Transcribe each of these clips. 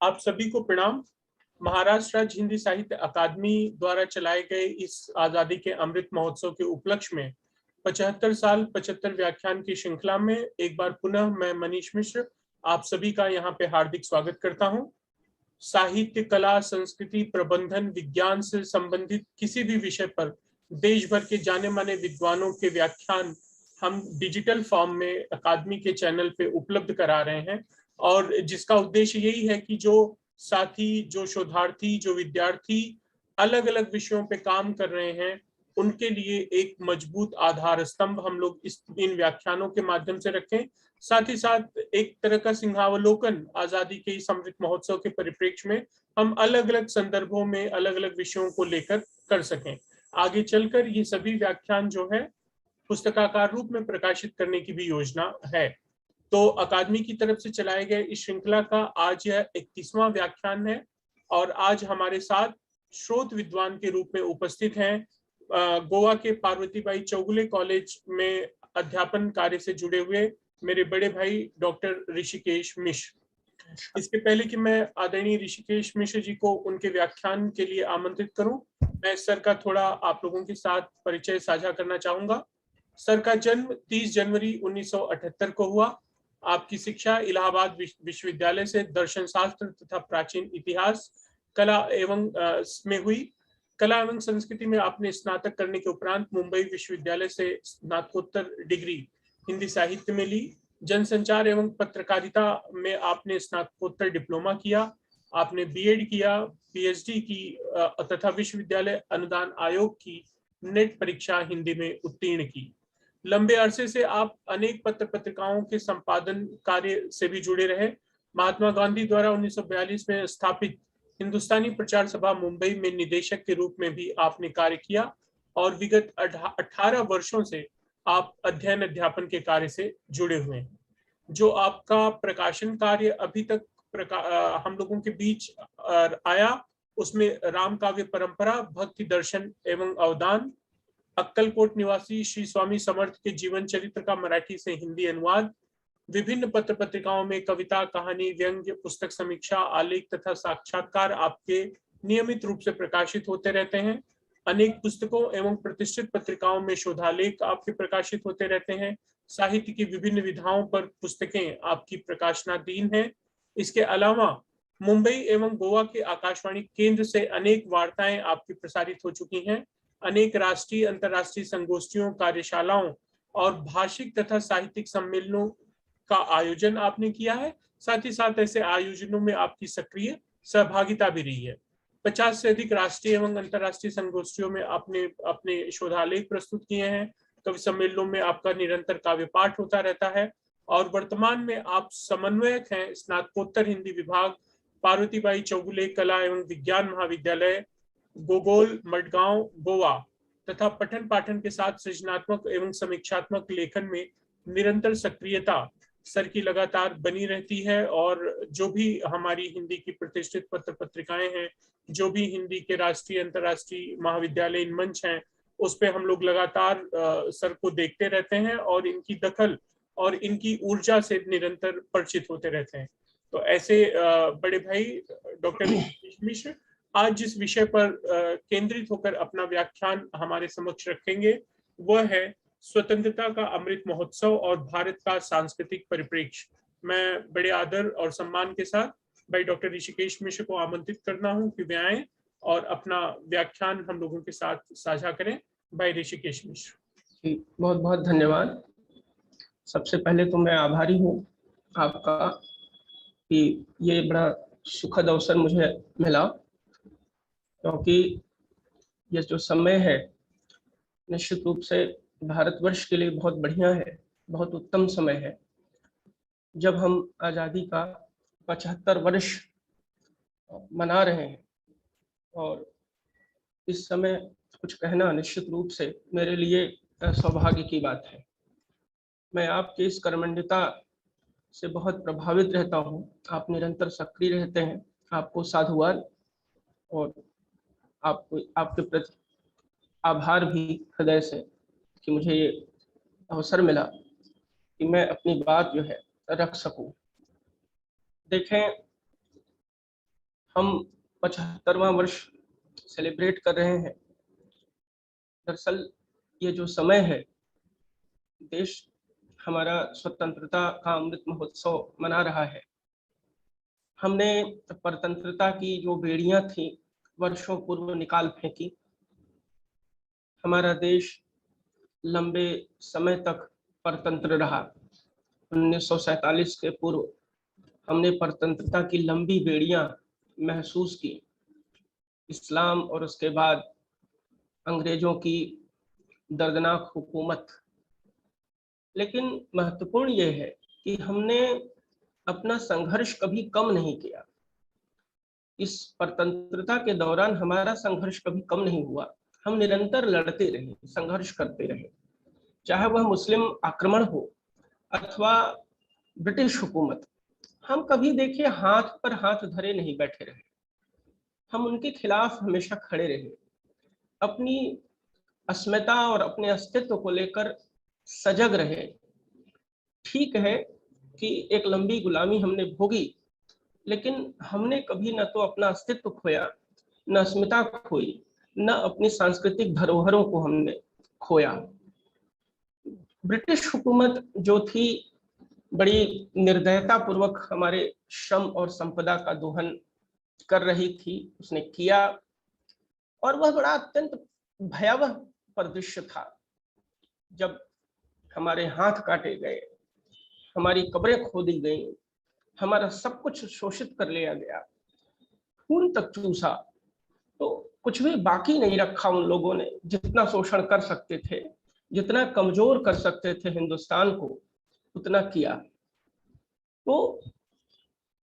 आप सभी को प्रणाम। महाराष्ट्र राज्य हिंदी साहित्य अकादमी द्वारा चलाए गए इस आजादी के अमृत महोत्सव के उपलक्ष्य में 75 साल 75 व्याख्यान की श्रृंखला में एक बार पुनः मैं मनीष मिश्र आप सभी का यहाँ पे हार्दिक स्वागत करता हूँ। साहित्य, कला, संस्कृति, प्रबंधन, विज्ञान से संबंधित किसी भी विषय पर देश भर के जाने माने विद्वानों के व्याख्यान हम डिजिटल फॉर्म में अकादमी के चैनल पे उपलब्ध करा रहे हैं, और जिसका उद्देश्य यही है कि जो साथी, जो शोधार्थी, जो विद्यार्थी अलग अलग विषयों पे काम कर रहे हैं, उनके लिए एक मजबूत आधार स्तंभ हम लोग इन व्याख्यानों के माध्यम से रखें। साथ ही साथ एक तरह का सिंहावलोकन आजादी के इस अमृत महोत्सव के परिप्रेक्ष्य में हम अलग अलग संदर्भों में अलग अलग विषयों को लेकर कर सकें। आगे चलकर ये सभी व्याख्यान जो है पुस्तकाकार रूप में प्रकाशित करने की भी योजना है। तो अकादमी की तरफ से चलाए गए इस श्रृंखला का आज यह 31वां व्याख्यान है, और आज हमारे साथ स्रोत विद्वान के रूप में उपस्थित हैं गोवा के पार्वतीबाई चौगुले कॉलेज में अध्यापन कार्य से जुड़े हुए मेरे बड़े भाई डॉक्टर ऋषिकेश मिश्र। इसके पहले कि मैं आदरणीय ऋषिकेश मिश्र जी को उनके व्याख्यान के लिए आमंत्रित करूं, मैं सर का थोड़ा आप लोगों के साथ परिचय साझा करना चाहूंगा। सर का जन्म 30 जनवरी 1978 को हुआ। आपकी शिक्षा इलाहाबाद विश्वविद्यालय से दर्शन शास्त्र तथा प्राचीन इतिहास कला एवं में हुई। कला एवं संस्कृति में आपने स्नातक करने के उपरांत मुंबई विश्वविद्यालय से स्नातकोत्तर डिग्री हिंदी साहित्य में ली। जनसंचार एवं पत्रकारिता में आपने स्नातकोत्तर डिप्लोमा किया। आपने बीएड किया, पीएचडी की तथा विश्वविद्यालय अनुदान आयोग की नेट परीक्षा हिंदी में उत्तीर्ण की। लंबे अरसे से आप अनेक पत्र पत्रिकाओं के संपादन कार्य से भी जुड़े रहे। महात्मा गांधी द्वारा 1942 में स्थापित हिंदुस्तानी प्रचार सभा मुंबई में निदेशक के रूप में भी आपने कार्य किया, और विगत 18 वर्षों से आप अध्ययन अध्यापन के कार्य से जुड़े हुए हैं। जो आपका प्रकाशन कार्य अभी तक हम लोगों के बीच आया, उसमें राम काव्य परंपरा, भक्ति दर्शन एवं अवदान, अक्कलकोट निवासी श्री स्वामी समर्थ के जीवन चरित्र का मराठी से हिंदी अनुवाद, विभिन्न पत्र पत्रिकाओं में कविता, कहानी, व्यंग्य, पुस्तक समीक्षा, आलेख तथा साक्षात्कार आपके नियमित रूप से प्रकाशित होते रहते हैं। अनेक पुस्तकों एवं प्रतिष्ठित पत्रिकाओं में शोधालेख आपके प्रकाशित होते रहते हैं। साहित्य की विभिन्न विधाओं पर पुस्तकें आपकी प्रकाशनाधीन हैं। इसके अलावा मुंबई एवं गोवा के आकाशवाणी केंद्र से अनेक वार्ताएं आपकी प्रसारित हो चुकी हैं। अनेक राष्ट्रीय अंतर्राष्ट्रीय संगोष्ठियों, कार्यशालाओं और भाषिक तथा साहित्यिक सम्मेलनों का आयोजन आपने किया है। साथ ही साथ ऐसे आयोजनों में आपकी सक्रिय सहभागिता भी रही है। 50 से अधिक राष्ट्रीय एवं अंतर्राष्ट्रीय संगोष्ठियों में आपने अपने शोधालेख प्रस्तुत किए हैं। कवि सम्मेलनों में आपका निरंतर काव्य पाठ होता रहता है, और वर्तमान में आप समन्वयक हैं स्नातकोत्तर हिंदी विभाग, पार्वतीबाई चौगुले कला एवं विज्ञान महाविद्यालय, गोगोल, मडगांव, गोवा, तथा पठन पाठन के साथ सृजनात्मक एवं समीक्षात्मक लेखन में निरंतर सक्रियता सर की लगातार बनी रहती है। और जो भी हमारी हिंदी की प्रतिष्ठित पत्र पत्रिकाएं हैं, जो भी हिंदी के राष्ट्रीय अंतर्राष्ट्रीय महाविद्यालयीन मंच हैं, उस पे हम लोग लगातार सर को देखते रहते हैं और इनकी दखल और इनकी ऊर्जा से निरंतर परिचित होते रहते हैं। तो ऐसे बड़े भाई डॉक्टर मिश्र आज जिस विषय पर केंद्रित होकर अपना व्याख्यान हमारे समक्ष रखेंगे, वह है स्वतंत्रता का अमृत महोत्सव और भारत का सांस्कृतिक परिप्रेक्ष्य। मैं बड़े आदर और सम्मान के साथ भाई डॉक्टर ऋषिकेश मिश्र को आमंत्रित करना हूं कि वे आए और अपना व्याख्यान हम लोगों के साथ साझा करें। भाई ऋषिकेश मिश्र। बहुत बहुत धन्यवाद। सबसे पहले तो मैं आभारी हूँ आपका कि ये बड़ा सुखद अवसर मुझे मिला, क्योंकि ये जो समय है निश्चित रूप से भारतवर्ष के लिए बहुत बढ़िया है, बहुत उत्तम समय है। जब हम आज़ादी का 75 वर्ष मना रहे हैं, और इस समय कुछ कहना निश्चित रूप से मेरे लिए सौभाग्य की बात है। मैं आपकी इस कर्मण्यता से बहुत प्रभावित रहता हूँ। आप निरंतर सक्रिय रहते हैं। आपको साधुवाद, और आपको आपके प्रति आभार भी हृदय से कि मुझे ये अवसर मिला कि मैं अपनी बात जो है रख सकूं। देखें, हम 75वां वर्ष सेलिब्रेट कर रहे हैं। दरअसल ये जो समय है, देश हमारा स्वतंत्रता का अमृत महोत्सव मना रहा है। हमने परतंत्रता की जो बेड़ियां थी वर्षों पूर्व निकाल फेंकी। हमारा देश लंबे समय तक परतंत्र रहा। 1947 के पूर्व हमने परतंत्रता की लंबी बेड़ियां महसूस की। इस्लाम और उसके बाद अंग्रेजों की दर्दनाक हुकूमत। लेकिन महत्वपूर्ण यह है कि हमने अपना संघर्ष कभी कम नहीं किया। इस परतंत्रता के दौरान हमारा संघर्ष कभी कम नहीं हुआ। हम निरंतर लड़ते रहे, संघर्ष करते रहे, चाहे वह मुस्लिम आक्रमण हो अथवा ब्रिटिश हुकूमत। हम कभी देखिए हाथ पर हाथ धरे नहीं बैठे रहे। हम उनके खिलाफ हमेशा खड़े रहे, अपनी अस्मिता और अपने अस्तित्व को लेकर सजग रहे। ठीक है कि एक लंबी गुलामी हमने भोगी, लेकिन हमने कभी न तो अपना अस्तित्व खोया, न अस्मिता खोई, न अपनी सांस्कृतिक धरोहरों को हमने खोया। ब्रिटिश हुकूमत जो थी बड़ी निर्दयता पूर्वक हमारे श्रम और संपदा का दोहन कर रही थी, उसने किया, और वह बड़ा अत्यंत भयावह परिदृश्य था जब हमारे हाथ काटे गए, हमारी कब्रें खोदी गई, हमारा सब कुछ शोषित कर लिया गया, खून तक चूसा, तो कुछ भी बाकी नहीं रखा उन लोगों ने। जितना शोषण कर सकते थे, जितना कमजोर कर सकते थे हिंदुस्तान को, उतना किया। तो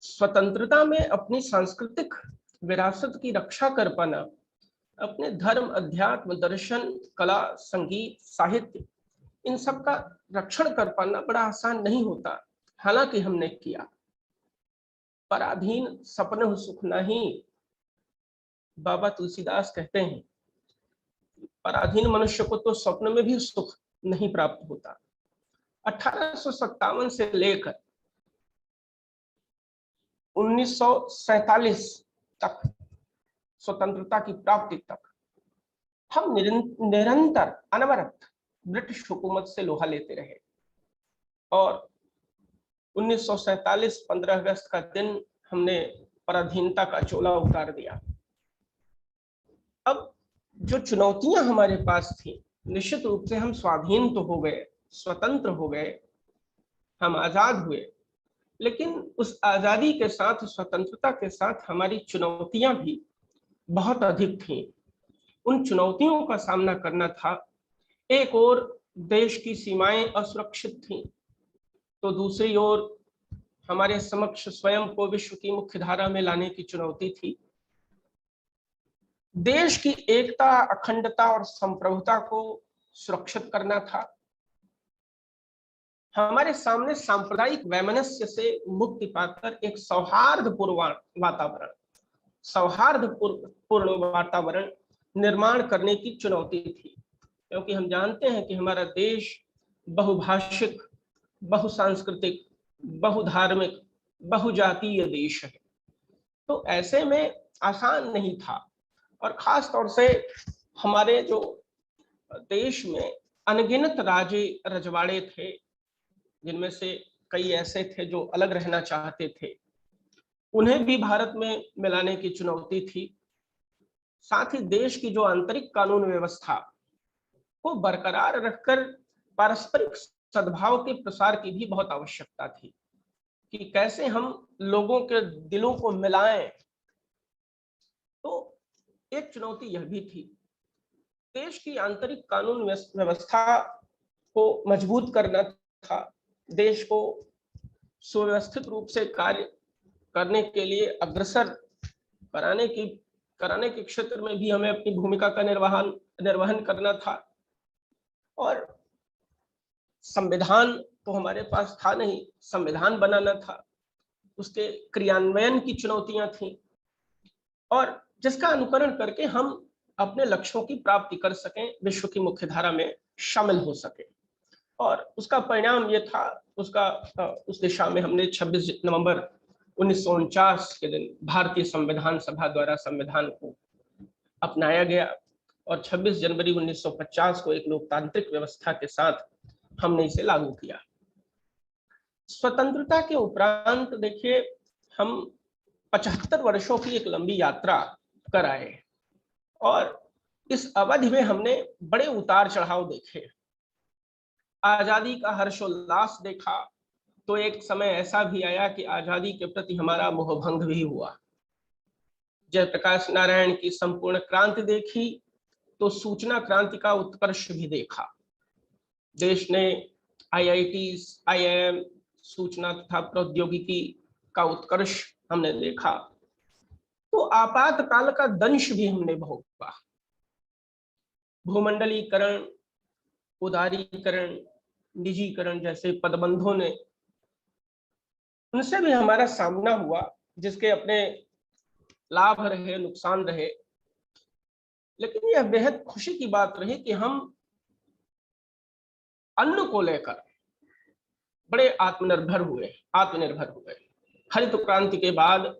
स्वतंत्रता में अपनी सांस्कृतिक विरासत की रक्षा कर पाना, अपने धर्म, अध्यात्म, दर्शन, कला, संगीत, साहित्य, इन सब का रक्षण कर पाना बड़ा आसान नहीं होता। हालांकि हमने किया। पराधीन सपने सुख नहीं, बाबा तुलसीदास कहते हैं, पराधीन मनुष्य को तो स्वप्न में भी सुख नहीं प्राप्त होता। 1857 से लेकर 1947 तक, स्वतंत्रता की प्राप्ति तक, हम निरंतर अनवरत ब्रिटिश हुकूमत से लोहा लेते रहे। और 1947 15 अगस्त का दिन हमने पराधीनता का चोला उतार दिया। अब जो चुनौतियां हमारे पास थी, निश्चित रूप से हम स्वाधीन तो हो गए, स्वतंत्र हो गए, हम आजाद हुए, लेकिन उस आजादी के साथ, स्वतंत्रता के साथ हमारी चुनौतियां भी बहुत अधिक थीं। उन चुनौतियों का सामना करना था। एक ओर देश की सीमाएं असुरक्षित थीं, तो दूसरी ओर हमारे समक्ष स्वयं को विश्व की मुख्य धारा में लाने की चुनौती थी। देश की एकता, अखंडता और संप्रभुता को सुरक्षित करना था। हमारे सामने सांप्रदायिक वैमनस्य से मुक्ति पाकर एक सौहार्दपूर्ण वातावरण निर्माण करने की चुनौती थी, क्योंकि हम जानते हैं कि हमारा देश बहुभाषिक, बहुसांस्कृतिक, बहुधार्मिक, बहुजातीय देश है। तो ऐसे में आसान नहीं था। और खास तौर से हमारे जो देश में अनगिनत राजे रजवाड़े थे, जिनमें से कई ऐसे थे जो अलग रहना चाहते थे, उन्हें भी भारत में मिलाने की चुनौती थी। साथ ही देश की जो आंतरिक कानून व्यवस्था को बरकरार रखकर पारस्परिक सद्भाव के प्रसार की भी बहुत आवश्यकता थी, कि कैसे हम लोगों के दिलों को मिलाएं। तो एक चुनौती यह भी थी, देश की आंतरिक कानून व्यवस्था को मजबूत करना था। देश को सुव्यवस्थित रूप से कार्य करने के लिए अग्रसर कराने के क्षेत्र में भी हमें अपनी भूमिका का निर्वहन करना था। और संविधान तो हमारे पास था नहीं, संविधान बनाना था, उसके क्रियान्वयन की चुनौतियां थी, और जिसका अनुकरण करके हम अपने लक्ष्यों की प्राप्ति कर सकें, विश्व की मुख्य धारा में शामिल हो सके। और उसका परिणाम ये था, उस दिशा में हमने 26 नवंबर 1949 के दिन भारतीय संविधान सभा द्वारा संविधान को अपनाया गया और 26 जनवरी 1950 को एक लोकतांत्रिक व्यवस्था के साथ हमने इसे लागू किया। स्वतंत्रता के उपरांत देखिए हम 75 वर्षों की एक लंबी यात्रा कर आए और इस अवधि में हमने बड़े उतार चढ़ाव देखे। आजादी का हर्षोल्लास देखा तो एक समय ऐसा भी आया कि आजादी के प्रति हमारा मोहभंग भी हुआ। जयप्रकाश नारायण की संपूर्ण क्रांति देखी तो सूचना क्रांति का उत्कर्ष भी देखा। देश ने IITs, IIM, सूचना तथा प्रौद्योगिकी का उत्कर्ष हमने देखा। तो आपातकाल का दंश भी हमने भोगा। भूमंडलीकरण, उदारीकरण, निजीकरण जैसे पदबंधों ने, उनसे भी हमारा सामना हुआ, जिसके अपने लाभ रहे, नुकसान रहे। लेकिन यह बेहद खुशी की बात रही कि हम अन्न को लेकर बड़े आत्मनिर्भर हुए। हरित क्रांति के बाद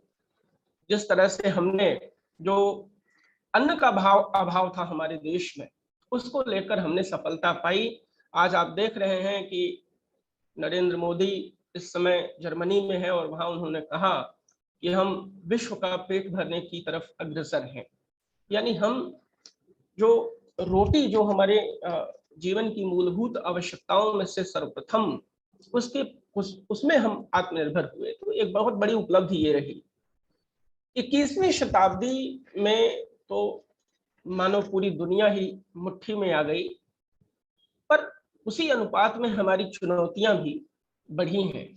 जिस तरह से हमने, जो अन्न का अभाव था हमारे देश में, उसको लेकर हमने सफलता पाई। आज आप देख रहे हैं कि नरेंद्र मोदी इस समय जर्मनी में है और वहां उन्होंने कहा कि हम विश्व का पेट भरने की तरफ अग्रसर हैं। यानी हम जो रोटी, जो हमारे जीवन की मूलभूत आवश्यकताओं में से सर्वप्रथम, उसमें हम आत्मनिर्भर हुए। तो एक बहुत बड़ी उपलब्धि ये रही। 21वीं शताब्दी में तो मानो पूरी दुनिया ही मुट्ठी में आ गई, पर उसी अनुपात में हमारी चुनौतियां भी बढ़ी हैं।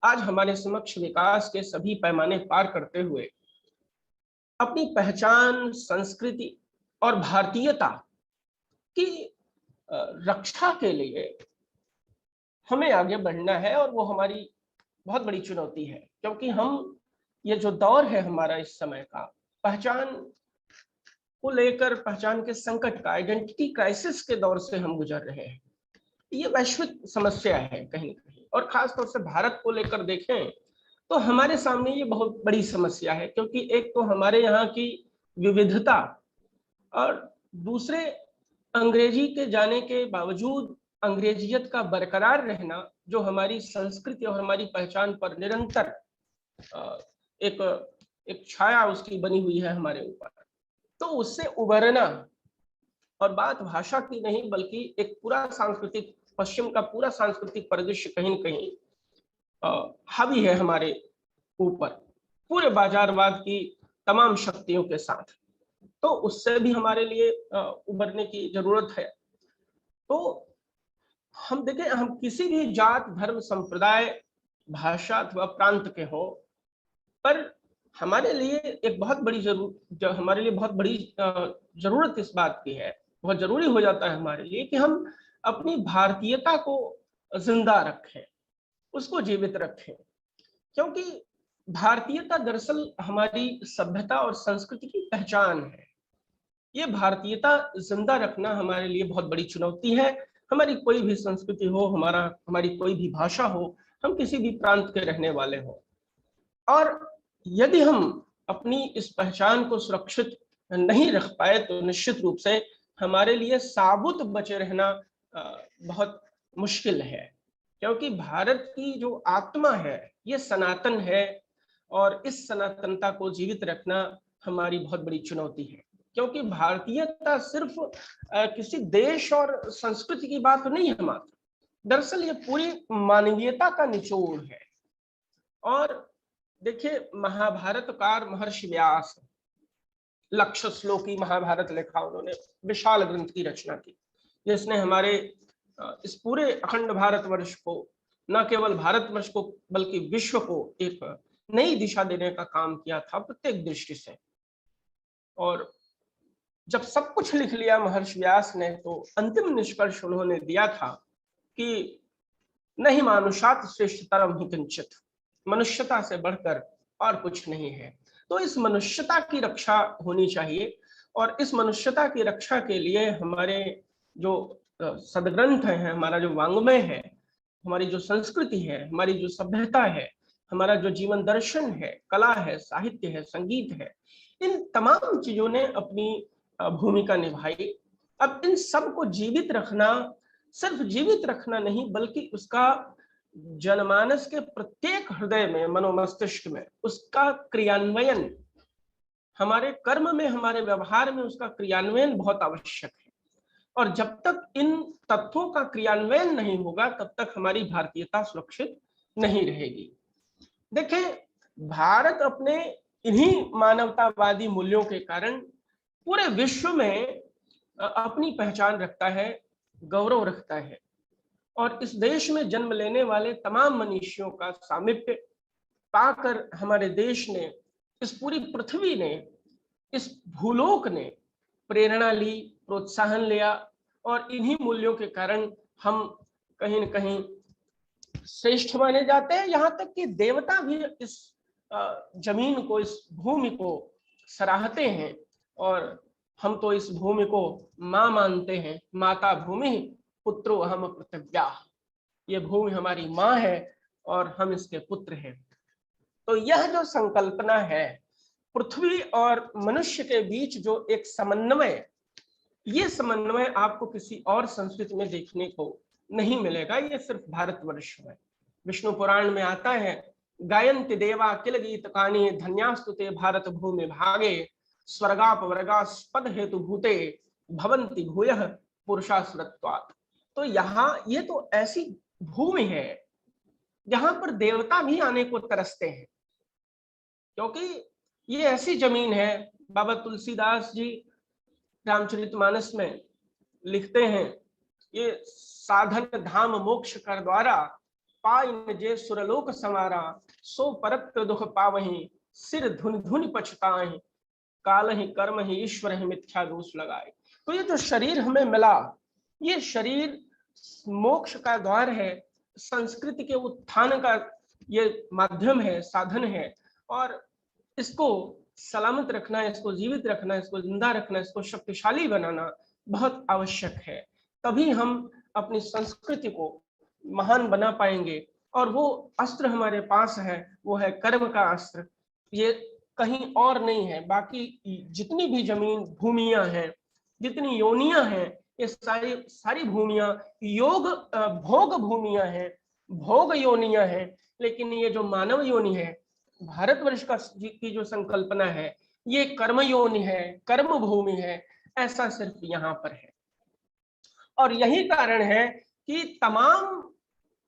आज हमारे समक्ष विकास के सभी पैमाने पार करते हुए अपनी पहचान, संस्कृति और भारतीयता की रक्षा के लिए हमें आगे बढ़ना है और वो हमारी बहुत बड़ी चुनौती है। क्योंकि हम, ये जो दौर है हमारा इस समय का, पहचान को लेकर, पहचान के संकट का, आइडेंटिटी क्राइसिस के दौर से हम गुजर रहे हैं। ये वैश्विक समस्या है कहीं न कहीं, और खासतौर से भारत को लेकर देखें तो हमारे सामने ये बहुत बड़ी समस्या है। क्योंकि एक तो हमारे यहाँ की विविधता, और दूसरे अंग्रेजी के जाने के बावजूद अंग्रेजियत का बरकरार रहना, जो हमारी संस्कृति और हमारी पहचान पर निरंतर एक छाया उसकी बनी हुई है हमारे ऊपर। तो उससे उबरना, और बात भाषा की नहीं बल्कि एक पूरा सांस्कृतिक, पश्चिम का पूरा सांस्कृतिक परिदृश्य कहीं न कहीं हावी है हमारे ऊपर, पूरे बाजारवाद की तमाम शक्तियों के साथ। तो उससे भी हमारे लिए उबरने की जरूरत है। तो हम देखें, हम किसी भी जात, धर्म, संप्रदाय, भाषा अथवा प्रांत के हो, पर हमारे लिए एक बहुत बड़ी जरूरत इस बात की है, बहुत जरूरी हो जाता है हमारे लिए कि हम अपनी भारतीयता को जिंदा रखें, उसको जीवित रखें। क्योंकि भारतीयता दरअसल हमारी सभ्यता और संस्कृति की पहचान है। ये भारतीयता जिंदा रखना हमारे लिए बहुत बड़ी चुनौती है। हमारी कोई भी संस्कृति हो, हमारी कोई भी भाषा हो, हम किसी भी प्रांत के रहने वाले हो, और यदि हम अपनी इस पहचान को सुरक्षित नहीं रख पाए तो निश्चित रूप से हमारे लिए साबुत बचे रहना बहुत मुश्किल है। क्योंकि भारत की जो आत्मा है ये सनातन है, और इस सनातनता को जीवित रखना हमारी बहुत बड़ी चुनौती है। क्योंकि भारतीयता सिर्फ किसी देश और संस्कृति की बात नहीं है मात्र, दरअसल ये पूरी मानवीयता का निचोड़ है। और देखिए, महाभारतकार महर्षि व्यास, लक्ष्य श्लोकी महाभारत लिखा उन्होंने, विशाल ग्रंथ की रचना की, जिसने हमारे इस पूरे अखंड भारतवर्ष को, न केवल भारतवर्ष को बल्कि विश्व को एक नई दिशा देने का काम किया था प्रत्येक दृष्टि से। और जब सब कुछ लिख लिया महर्षि व्यास ने, तो अंतिम निष्कर्ष उन्होंने दिया था कि नहीं मानुषात् श्रेष्ठतरम हि किंचित, मनुष्यता से बढ़कर और कुछ नहीं है। तो इस मनुष्यता की रक्षा होनी चाहिए, और इस मनुष्यता की रक्षा के लिए हमारे जो सदग्रंथ है, हमारा जो वांग्मय है, हमारी जो संस्कृति है, हमारी जो सभ्यता है, हमारा जो जीवन दर्शन है, कला है, साहित्य है, संगीत है, इन तमाम चीजों ने अपनी भूमिका निभाई। अब इन सब को जीवित रखना, सिर्फ जीवित रखना नहीं बल्कि उसका जनमानस के प्रत्येक हृदय में, मनोमस्तिष्क में उसका क्रियान्वयन, हमारे कर्म में, हमारे व्यवहार में उसका क्रियान्वयन बहुत आवश्यक है। और जब तक इन तत्वों का क्रियान्वयन नहीं होगा तब तक हमारी भारतीयता सुरक्षित नहीं रहेगी। देखें, भारत अपने इन्हीं मानवतावादी मूल्यों के कारण पूरे विश्व में अपनी पहचान रखता है, गौरव रखता है। और इस देश में जन्म लेने वाले तमाम मनुष्यों का सामीप्य पाकर हमारे देश ने, इस पूरी पृथ्वी ने, इस भूलोक ने प्रेरणा ली, प्रोत्साहन लिया। और इन्हीं मूल्यों के कारण हम कहीं न कहीं श्रेष्ठ माने जाते हैं। यहाँ तक कि देवता भी इस जमीन को, इस भूमि को सराहते हैं। और हम तो इस भूमि को माँ मानते हैं। माता भूमि पुत्रो अहम पृथिव्या, ये भूमि हमारी माँ है और हम इसके पुत्र हैं। तो यह जो संकल्पना है पृथ्वी और मनुष्य के बीच, जो एक समन्वय, ये समन्वय आपको किसी और संस्कृति में देखने को नहीं मिलेगा, ये सिर्फ भारतवर्ष में। विष्णु पुराण में आता है, गायन्ति देवा किल गीतकानि धन्यास्तुते भारत भूमि भागे स्वर्गाप वर्गास्पद हेतु भूते भवन्ति भूयः पुरुषासुरत्वात्। तो यहाँ ये तो ऐसी भूमि है जहां पर देवता भी आने को तरसते हैं, क्योंकि ये ऐसी जमीन है। बाबा तुलसीदास जी रामचरितमानस में लिखते हैं, ये साधन धाम मोक्ष कर द्वारा पाइन जे सुरलोक समारा सो परत दुख पावहि सिर धुन धुन पछताहि काल ही कर्म ही ईश्वर ही मिथ्या दोष लगाए। तो ये जो शरीर हमें मिला, ये शरीर मोक्ष का द्वार है, संस्कृति के उत्थान का ये माध्यम है, साधन है। और इसको सलामत रखना, इसको जीवित रखना, इसको जिंदा रखना, इसको शक्तिशाली बनाना बहुत आवश्यक है। तभी हम अपनी संस्कृति को महान बना पाएंगे। और वो अस्त्र हमारे पास है, वो है कर्म का अस्त्र, ये कहीं और नहीं है। बाकी जितनी भी जमीन भूमियां हैं, जितनी योनियां हैं, ये सारी भूमियां योग भोग भूमियां हैं, भोग योनियां हैं। लेकिन ये जो मानव योनि है, भारतवर्ष की जो संकल्पना है, ये कर्म योनि है, कर्म भूमि है, ऐसा सिर्फ यहाँ पर है। और यही कारण है कि तमाम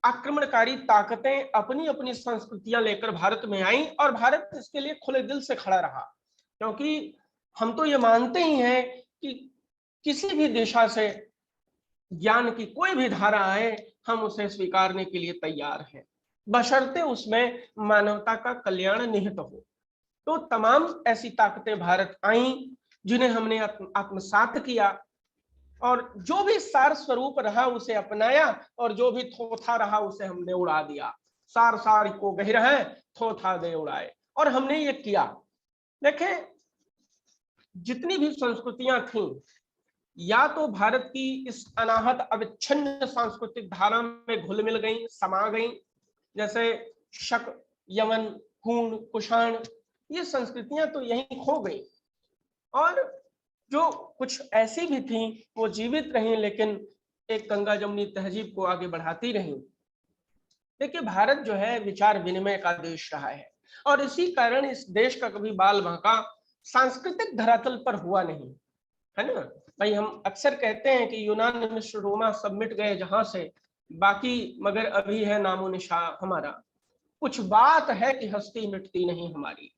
आक्रमणकारी ताकतें अपनी अपनी संस्कृतियां लेकर भारत में आई और भारत इसके लिए खुले दिल से खड़ा रहा। क्योंकि हम तो ये मानते ही हैं कि किसी भी दिशा से ज्ञान की कोई भी धारा आए, हम उसे स्वीकारने के लिए तैयार हैं, बशर्ते उसमें मानवता का कल्याण निहित हो। तो तमाम ऐसी ताकतें भारत आई जिन्हें हमने आत्मसात किया, और जो भी सार स्वरूप रहा उसे अपनाया, और जो भी थोथा रहा उसे हमने उड़ा दिया। सार सार को गहिर है, थोथा दे उड़ाए, और हमने ये किया। देखें, जितनी भी संस्कृतियां थीं, या तो भारत की इस अनाहत अविच्छिन्न सांस्कृतिक धारा में घुल मिल गई, समा गई, जैसे शक, यमन, हूण, कुषाण, ये संस्कृतियां तो यहीं खो गई। और जो कुछ ऐसी भी थी वो जीवित रही, लेकिन एक गंगा जमुनी तहजीब को आगे बढ़ाती रही। देखिए, भारत जो है विचार विनिमय का देश रहा है, और इसी कारण इस देश का कभी बाल बांका सांस्कृतिक धरातल पर हुआ नहीं, है ना भाई। हम अक्सर कहते हैं कि यूनान, मिस्र, रोमा सब मिट गए जहां से, बाकी मगर अभी है नामो निशान हमारा, कुछ बात है कि हस्ती मिटती नहीं हमारी।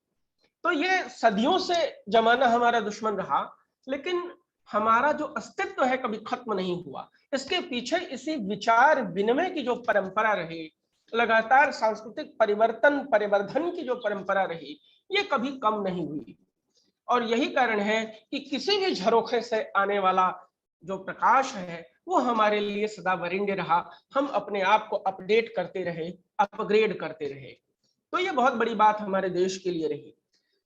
तो ये सदियों से जमाना हमारा दुश्मन रहा, लेकिन हमारा जो अस्तित्व है कभी खत्म नहीं हुआ। इसके पीछे इसी विचार विनिमय की जो परंपरा रही, लगातार सांस्कृतिक परिवर्तन परिवर्धन की जो परंपरा रही, ये कभी कम नहीं हुई। और यही कारण है कि किसी भी झरोखे से आने वाला जो प्रकाश है वो हमारे लिए सदा वरिण्य रहा। हम अपने आप को अपडेट करते रहे, अपग्रेड करते रहे। तो ये बहुत बड़ी बात हमारे देश के लिए रही।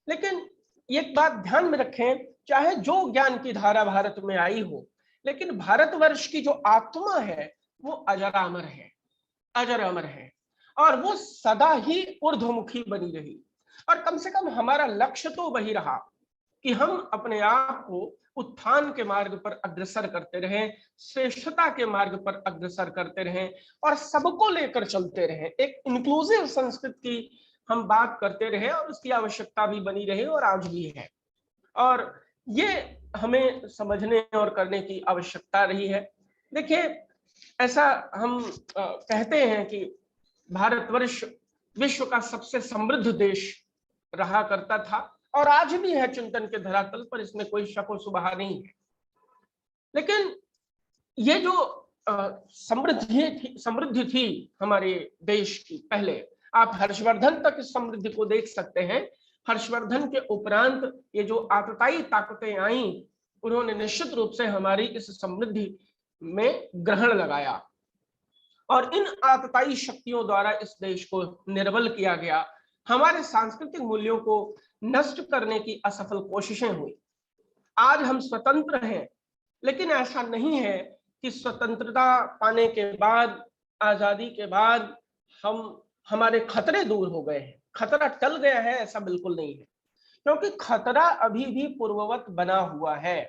लेकिन एक बात ध्यान में रखें, चाहे जो ज्ञान की धारा भारत में आई हो, लेकिन भारतवर्ष की जो आत्मा है वो अजर अमर है, अजर अमर है। और वो सदा ही ऊर्ध्वमुखी बनी रही। और कम से कम हमारा लक्ष्य तो वही रहा कि हम अपने आप को उत्थान के मार्ग पर अग्रसर करते रहें, श्रेष्ठता के मार्ग पर अग्रसर करते रहें और सबको लेकर चलते रहें। एक इंक्लूसिव संस्कृति की हम बात करते रहे और उसकी आवश्यकता भी बनी रही और आज भी है। और ये हमें समझने और करने की आवश्यकता रही है। देखिए, ऐसा हम कहते हैं कि भारतवर्ष विश्व का सबसे समृद्ध देश रहा करता था और आज भी है चिंतन के धरातल पर, इसमें कोई शक व शुबहा नहीं है। लेकिन ये जो समृद्धि थी हमारे देश की, पहले आप हर्षवर्धन तक इस समृद्धि को देख सकते हैं। हर्षवर्धन के उपरांत ये जो आतताई ताकतें आईं, उन्होंने निश्चित रूप से हमारी इस समृद्धि में ग्रहण लगाया और इन आतताई शक्तियों द्वारा इस देश को निर्बल किया गया। हमारे सांस्कृतिक मूल्यों को नष्ट करने की असफल कोशिशें हुई। आज हम स्वतंत्र हैं, लेकिन ऐसा नहीं है कि स्वतंत्रता पाने के बाद, आजादी के बाद हमारे खतरे दूर हो गए हैं, खतरा टल गया है, ऐसा बिल्कुल नहीं है, क्योंकि खतरा अभी भी पूर्ववत बना हुआ है।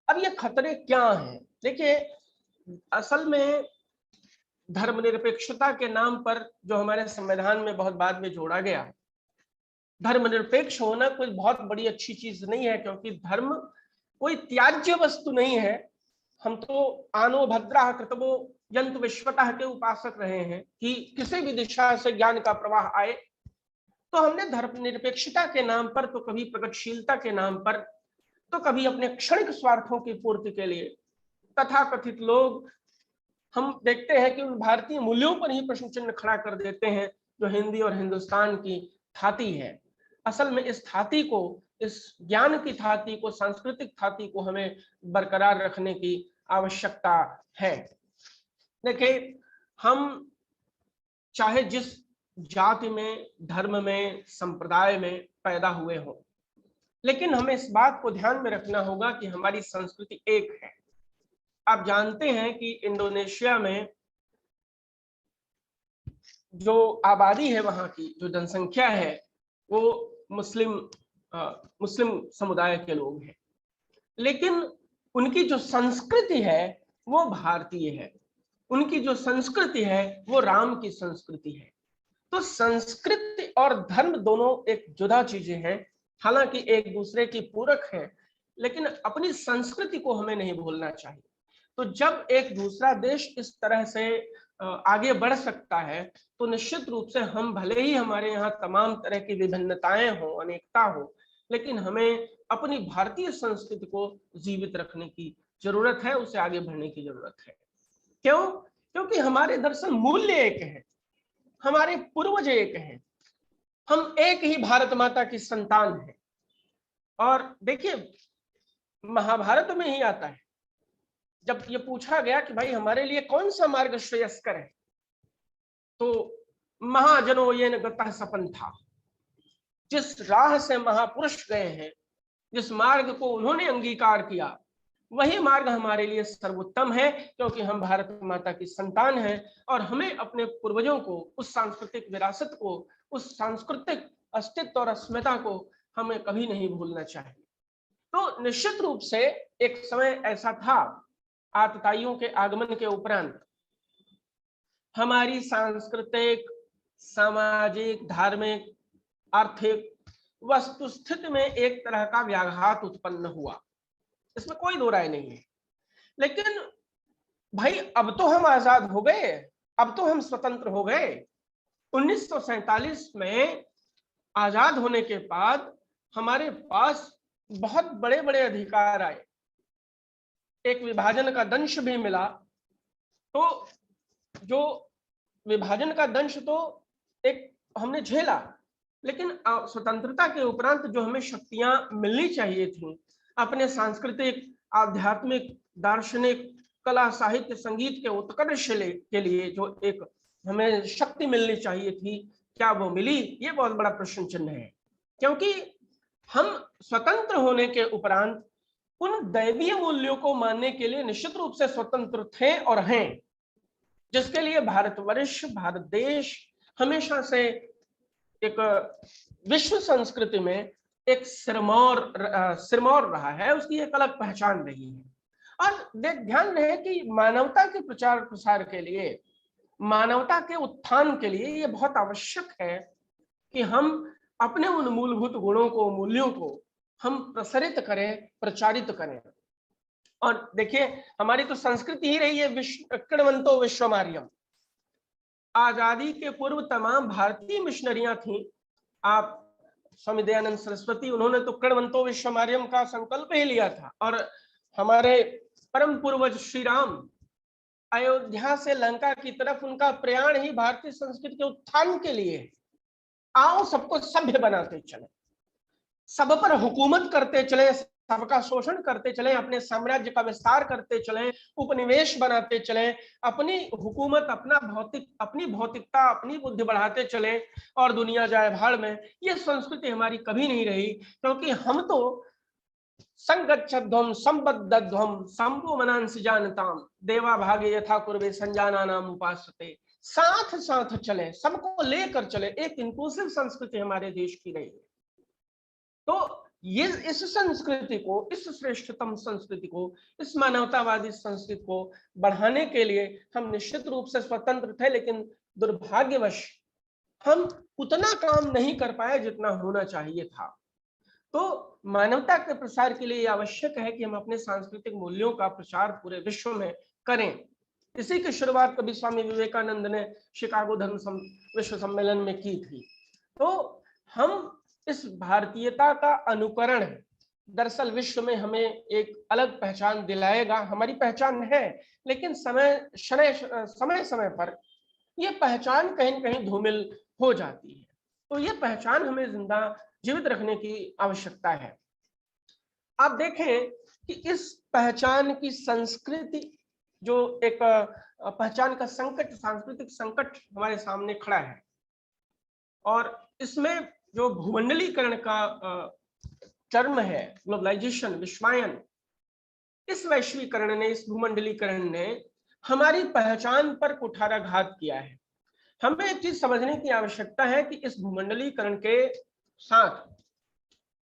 अब ये खतरे क्या हैं? देखिए, असल में धर्मनिरपेक्षता के नाम पर जो हमारे संविधान में बहुत बाद में जोड़ा गया, धर्मनिरपेक्ष होना कोई बहुत बड़ी अच्छी चीज नहीं है, क्योंकि धर्म कोई त्याज्य वस्तु नहीं है। हम तो आनो भद्रा कृतवो यंतु विश्वतः के उपासक रहे हैं कि किसी भी दिशा से ज्ञान का प्रवाह आए। तो हमने धर्मनिरपेक्षता के नाम पर, तो कभी प्रगतिशीलता के नाम पर, तो कभी अपने क्षणिक स्वार्थों की पूर्ति के लिए तथाकथित लोग, हम देखते हैं कि उन भारतीय मूल्यों पर ही प्रश्न चिन्ह खड़ा कर देते हैं जो हिंदी और हिंदुस्तान की थाती है। असल में इस थाती को, इस ज्ञान की थाती को, सांस्कृतिक थाती को हमें बरकरार रखने की आवश्यकता है। देखिए, हम चाहे जिस जाति में, धर्म में, संप्रदाय में पैदा हुए हों, लेकिन हमें इस बात को ध्यान में रखना होगा कि हमारी संस्कृति एक है। आप जानते हैं कि इंडोनेशिया में जो आबादी है, वहां की जो जनसंख्या है, वो मुस्लिम समुदाय के लोग हैं, लेकिन उनकी जो संस्कृति है वो भारतीय है। उनकी जो संस्कृति है वो राम की संस्कृति है। तो संस्कृति और धर्म दोनों एक जुदा चीजें हैं, हालांकि एक दूसरे की पूरक हैं, लेकिन अपनी संस्कृति को हमें नहीं भूलना चाहिए। तो जब एक दूसरा देश इस तरह से आगे बढ़ सकता है, तो निश्चित रूप से हम, भले ही हमारे यहाँ तमाम तरह की विभिन्नताएं हो, अनेकता हो, लेकिन हमें अपनी भारतीय संस्कृति को जीवित रखने की जरूरत है, उसे आगे बढ़ने की जरूरत है। क्यों? क्योंकि हमारे दरअसल मूल्य एक है, हमारे पूर्वज एक हैं, हम एक ही भारत माता की संतान हैं। और देखिए, महाभारत में ही आता है, जब ये पूछा गया कि भाई हमारे लिए कौन सा मार्ग श्रेयस्कर है, तो महाजनो येन गतः सपन्था, जिस राह से महापुरुष गए हैं, जिस मार्ग को उन्होंने अंगीकार किया, वही मार्ग हमारे लिए सर्वोत्तम है, क्योंकि हम भारत माता की संतान हैं और हमें अपने पूर्वजों को, उस सांस्कृतिक विरासत को, उस सांस्कृतिक अस्तित्व और अस्मिता को हमें कभी नहीं भूलना चाहिए। तो निश्चित रूप से एक समय ऐसा था, आतताइयों के आगमन के उपरांत हमारी सांस्कृतिक, सामाजिक, धार्मिक, आर्थिक वस्तुस्थिति में एक तरह का व्याघात उत्पन्न हुआ, इसमें कोई दो राय नहीं है। लेकिन भाई, अब तो हम आजाद हो गए, अब तो हम स्वतंत्र हो गए। 1947 में आजाद होने के बाद हमारे पास बहुत बड़े बड़े अधिकार आए, एक विभाजन का दंश भी मिला। तो जो विभाजन का दंश तो एक हमने झेला, लेकिन स्वतंत्रता के उपरांत जो हमें शक्तियां मिलनी चाहिए थी, अपने सांस्कृतिक, आध्यात्मिक, दार्शनिक, कला, साहित्य, संगीत के उत्कर्ष के लिए जो एक हमें शक्ति मिलनी चाहिए थी, क्या वो मिली? ये बहुत बड़ा प्रश्न चिन्ह है, क्योंकि हम स्वतंत्र होने के उपरांत उन दैवीय मूल्यों को मानने के लिए निश्चित रूप से स्वतंत्र थे और हैं, जिसके लिए भारतवर्ष, भारत देश हमेशा से एक विश्व संस्कृति में एक सिरमौर रहा है, उसकी एक अलग पहचान रही है। और ध्यान रहे कि मानवता के प्रचार प्रसार के लिए, मानवता के उत्थान के लिए ये बहुत आवश्यक है कि हम अपने उन मूलभूत गुणों को, मूल्यों को हम प्रसारित करें, प्रचारित करें। और देखिए, हमारी तो संस्कृति ही रही है कृण्वन्तो विश्वमार्यम। आजादी के पूर्व तमाम भारतीय मिशनरियां थीं। आप स्वामी दयानंद सरस्वती, उन्होंने तो कृण्वन्तो विश्वमार्यम का संकल्प ही लिया था। और हमारे परम पूर्वज श्री राम अयोध्या से लंका की तरफ उनका प्रयाण ही भारतीय संस्कृति के उत्थान के लिए, आओ सबको सभ्य बनाते चले, सब पर हुकूमत करते चले, सबका शोषण करते चले, अपने साम्राज्य का विस्तार करते चले, उपनिवेश बनाते चले, अपनी हुकूमत, अपनी भौतिकता, अपनी बुद्धि बढ़ाते चले और दुनिया जाए भाड़ में। ये संस्कृति हमारी कभी नहीं रही, क्योंकि हम तो संगच्छध्वम संबद्धध्वम संभो मनांसि जानताम देवा भागे यथा कुर्वे संजाना नाम उपासते। साथ साथ चले, सबको लेकर चले, एक इंक्लूसिव संस्कृति हमारे देश की रही है। तो ये इस संस्कृति को, इस श्रेष्ठतम संस्कृति को, इस मानवतावादी संस्कृति को बढ़ाने के लिए हम निश्चित रूप से स्वतंत्र थे, लेकिन दुर्भाग्यवश हम उतना काम नहीं कर पाए जितना होना चाहिए था। तो मानवता के प्रसार के लिए आवश्यक है कि हम अपने सांस्कृतिक मूल्यों का प्रचार पूरे विश्व में करें। इसी की शुरुआत कभी स्वामी विवेकानंद ने शिकागो धर्म विश्व सम्मेलन में की थी। तो हम इस भारतीयता का अनुकरण है, दरअसल विश्व में हमें एक अलग पहचान दिलाएगा। हमारी पहचान है, लेकिन समय समय पर यह पहचान कहीं न कहीं धूमिल हो जाती है। तो ये पहचान हमें जीवित रखने की आवश्यकता है। आप देखें कि इस पहचान की संस्कृति, जो एक पहचान का संकट, सांस्कृतिक संकट हमारे सामने खड़ा है, और इसमें जो भूमंडलीकरण का टर्म है, ग्लोबलाइजेशन, विश्वायन, इस वैश्वीकरण ने, इस भूमंडलीकरण ने हमारी पहचान पर कुठाराघात किया है। हमें एक चीज समझने की आवश्यकता है कि इस भूमंडलीकरण के साथ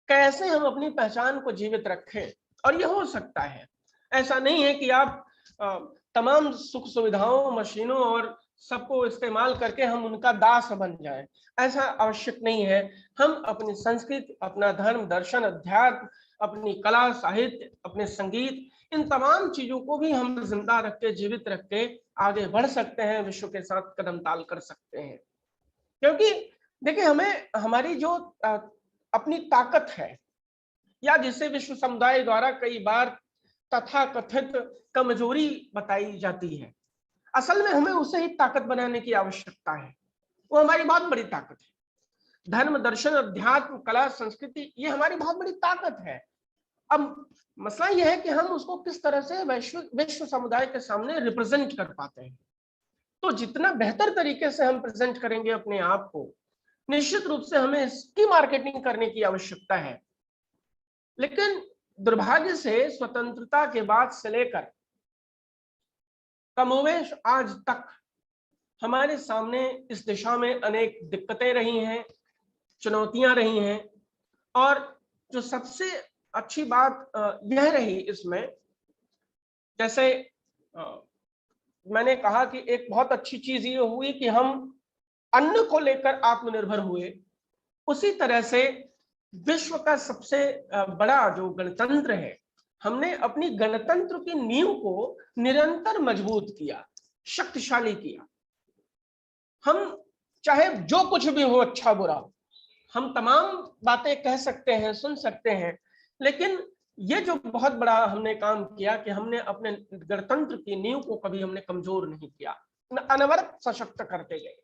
कैसे हम अपनी पहचान को जीवित रखें। और यह हो सकता है, ऐसा नहीं है कि आप तमाम सुख सुविधाओं, मशीनों और सबको इस्तेमाल करके हम उनका दास बन जाएं, ऐसा आवश्यक नहीं है। हम अपनी संस्कृति, अपना धर्म, दर्शन, अध्यात्म, अपनी कला, साहित्य, अपने संगीत, इन तमाम चीजों को भी हम जिंदा रख के, जीवित रख के आगे बढ़ सकते हैं, विश्व के साथ कदम ताल कर सकते हैं। क्योंकि देखिए, हमें हमारी जो अपनी ताकत है, या जिसे विश्व समुदाय द्वारा कई बार तथाकथित कमजोरी बताई जाती है, असल में हमें उसे ही ताकत बनाने की आवश्यकता है। वो हमारी बहुत बड़ी ताकत है। धर्म, दर्शन, अध्यात्म, कला, संस्कृति, ये हमारी बहुत बड़ी ताकत है। अब मसला यह है कि हम उसको किस तरह से विश्व समुदाय के सामने रिप्रेजेंट कर पाते हैं। तो जितना बेहतर तरीके से हम प्रेजेंट करेंगे अपने आप को, निश्चित रूप से हमें इसकी मार्केटिंग करने की आवश्यकता है। लेकिन दुर्भाग्य से स्वतंत्रता के बाद से लेकर कमोवेश आज तक हमारे सामने इस दिशा में अनेक दिक्कतें रही हैं, चुनौतियां रही हैं। और जो सबसे अच्छी बात यह रही इसमें, जैसे मैंने कहा कि एक बहुत अच्छी चीज ये हुई कि हम अन्न को लेकर आत्मनिर्भर हुए। उसी तरह से विश्व का सबसे बड़ा जो गणतंत्र है, हमने अपनी गणतंत्र की नींव को निरंतर मजबूत किया, शक्तिशाली किया। हम चाहे जो कुछ भी हो, अच्छा बुरा, हम तमाम बातें कह सकते हैं, सुन सकते हैं, लेकिन ये जो बहुत बड़ा हमने काम किया कि हमने अपने गणतंत्र की नींव को कभी हमने कमजोर नहीं किया, अनवरत सशक्त करते गए।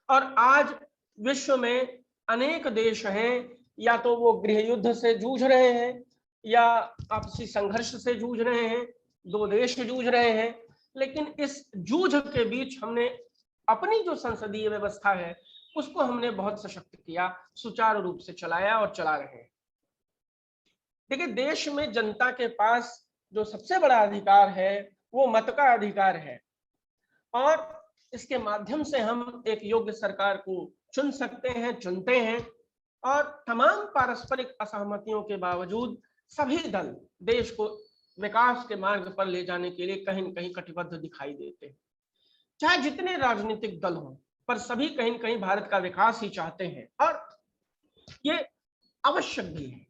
और आज विश्व में अनेक देश हैं, या तो वो गृह युद्ध से जूझ रहे हैं या आपसी संघर्ष से जूझ रहे हैं, दो देश जूझ रहे हैं, लेकिन इस जूझ के बीच हमने अपनी जो संसदीय व्यवस्था है उसको हमने बहुत सशक्त किया, सुचारू रूप से चलाया और चला रहे हैं। देखिए, देश में जनता के पास जो सबसे बड़ा अधिकार है वो मत का अधिकार है। और इसके माध्यम से हम एक योग्य सरकार को चुन सकते हैं, चुनते हैं। और तमाम पारस्परिक असहमतियों के बावजूद सभी दल देश को विकास के मार्ग पर ले जाने के लिए कहीं न कहीं कटिबद्ध दिखाई देते हैं। चाहे जितने राजनीतिक दल हों, पर सभी कहीं न कहीं भारत का विकास ही चाहते हैं, और ये आवश्यक भी है।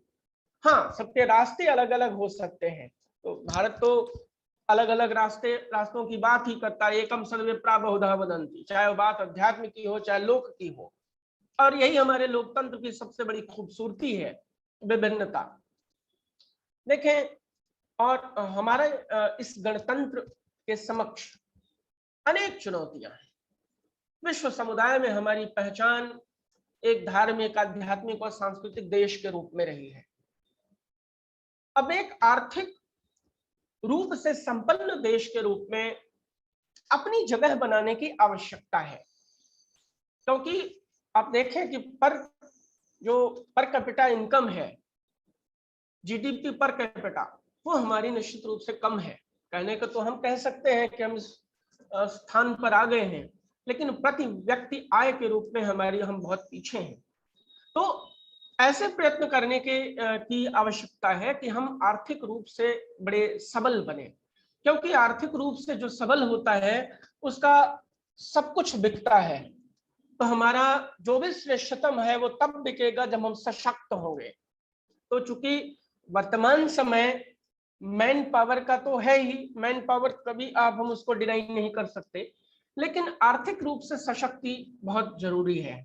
हाँ, सबके रास्ते अलग अलग हो सकते हैं, तो भारत तो अलग अलग रास्तों की बात ही करता है। एकम सद्विप्रा बहुधा वदन्ति, चाहे वो बात अध्यात्म की हो चाहे लोक की हो। और यही हमारे लोकतंत्र की सबसे बड़ी खूबसूरती है, विभिन्नता। देखें, और हमारे इस गणतंत्र के समक्ष अनेक चुनौतियां हैं। विश्व समुदाय में हमारी पहचान एक धार्मिक, आध्यात्मिक और सांस्कृतिक देश के रूप में रही है। अब एक आर्थिक रूप से संपन्न देश के रूप में अपनी जगह बनाने की आवश्यकता है, क्योंकि आप देखें कि पर कैपिटा इनकम है, जीडीपी पर कैपिटा, वो हमारी निश्चित रूप से कम है। कहने को तो हम कह सकते हैं कि हम इस स्थान पर आ गए हैं, लेकिन प्रति व्यक्ति आय के रूप में हम बहुत पीछे हैं। तो ऐसे प्रयत्न करने की आवश्यकता है कि हम आर्थिक रूप से बड़े सबल बने, क्योंकि आर्थिक रूप से जो सबल होता है उसका सब कुछ बिकता है। तो हमारा जो भी श्रेष्ठतम है वो तब बिकेगा जब हम सशक्त होंगे। तो चूंकि वर्तमान समय मैन पावर का तो है ही, मैन पावर कभी हम उसको डिनाई नहीं कर सकते, लेकिन आर्थिक रूप से सशक्ति बहुत जरूरी है।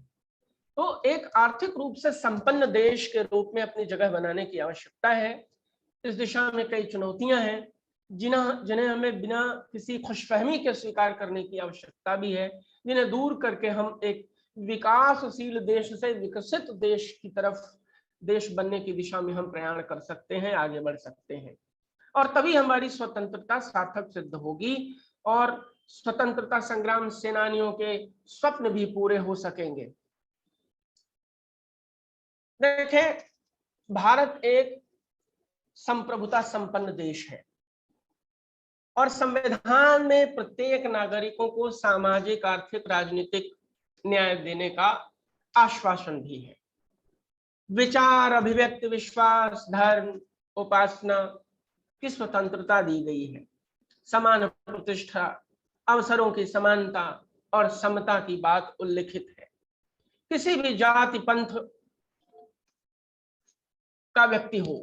तो एक आर्थिक रूप से संपन्न देश के रूप में अपनी जगह बनाने की आवश्यकता है। इस दिशा में कई चुनौतियां हैं जिन्हें हमें बिना किसी खुशफहमी के स्वीकार करने की आवश्यकता भी है, जिन्हें दूर करके हम एक विकासशील देश से विकसित देश की तरफ, देश बनने की दिशा में हम प्रयाण कर सकते हैं, आगे बढ़ सकते हैं। और तभी हमारी स्वतंत्रता सार्थक सिद्ध होगी और स्वतंत्रता संग्राम सेनानियों के स्वप्न भी पूरे हो सकेंगे। देखें, भारत एक संप्रभुता संपन्न देश है और संविधान में प्रत्येक नागरिकों को सामाजिक, आर्थिक, राजनीतिक न्याय देने का आश्वासन भी है। विचार, अभिव्यक्ति, विश्वास, धर्म, उपासना की स्वतंत्रता दी गई है। समान प्रतिष्ठा, अवसरों की समानता और समता की बात उल्लिखित है। किसी भी जाति पंथ का व्यक्ति हो,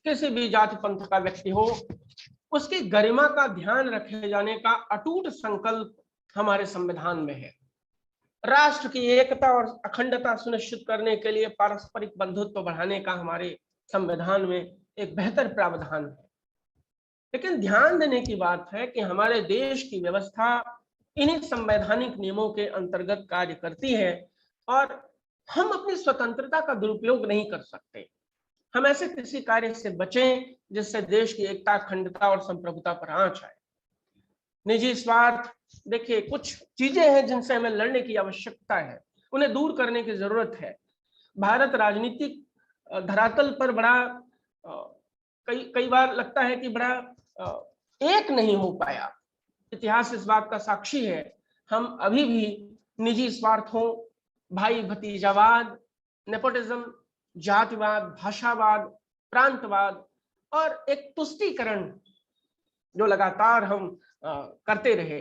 किसी भी जाति पंथ का व्यक्ति हो, उसकी गरिमा का ध्यान रखे जाने का अटूट संकल्प हमारे संविधान में है। राष्ट्र की एकता और अखंडता सुनिश्चित करने के लिए पारस्परिक बंधुत्व बढ़ाने का हमारे संविधान में एक बेहतर प्रावधान है। लेकिन ध्यान देने की बात है कि हमारे देश की व्यवस्था इन्हीं संवैधानिक नियमों के अंतर्गत कार्य करती है और हम अपनी स्वतंत्रता का दुरुपयोग नहीं कर सकते। हम ऐसे किसी कार्य से बचें जिससे देश की एकता, अखंडता और संप्रभुता पर आंच आए। निजी स्वार्थ, देखिए, कुछ चीजें हैं जिनसे हमें लड़ने की आवश्यकता है, उन्हें दूर करने की जरूरत है। भारत राजनीतिक धरातल पर बड़ा कई बार लगता है कि बड़ा एक नहीं हो पाया। इतिहास इस बात का साक्षी है। हम अभी भी निजी स्वार्थों, भाई भतीजावाद, नेपोटिज्म, जातिवाद, भाषावाद, प्रांतवाद और एक तुष्टीकरण जो लगातार हम करते रहे,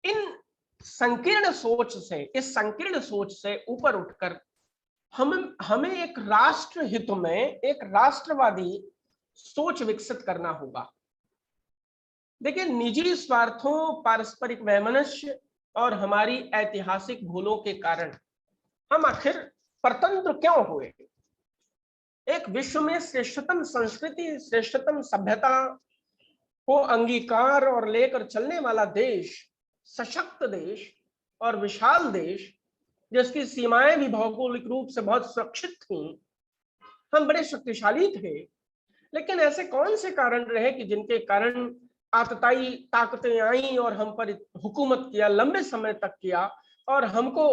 इन संकीर्ण सोच से, इस संकीर्ण सोच से ऊपर उठकर हमें एक राष्ट्र हित में एक राष्ट्रवादी सोच विकसित करना होगा। देखिए, निजी स्वार्थों, पारस्परिक वैमनस्य और हमारी ऐतिहासिक भूलों के कारण हम आखिर परतंत्र क्यों हुए? एक विश्व में श्रेष्ठतम संस्कृति, श्रेष्ठतम सभ्यता को अंगीकार और लेकर चलने वाला देश, सशक्त देश और विशाल देश, जिसकी सीमाएं भी भौगोलिक रूप से बहुत सुरक्षित थीं, हम बड़े शक्तिशाली थे। लेकिन ऐसे कौन से कारण रहे कि जिनके कारण आतताई ताकतें आई और हम पर हुकूमत किया, लंबे समय तक किया और हमको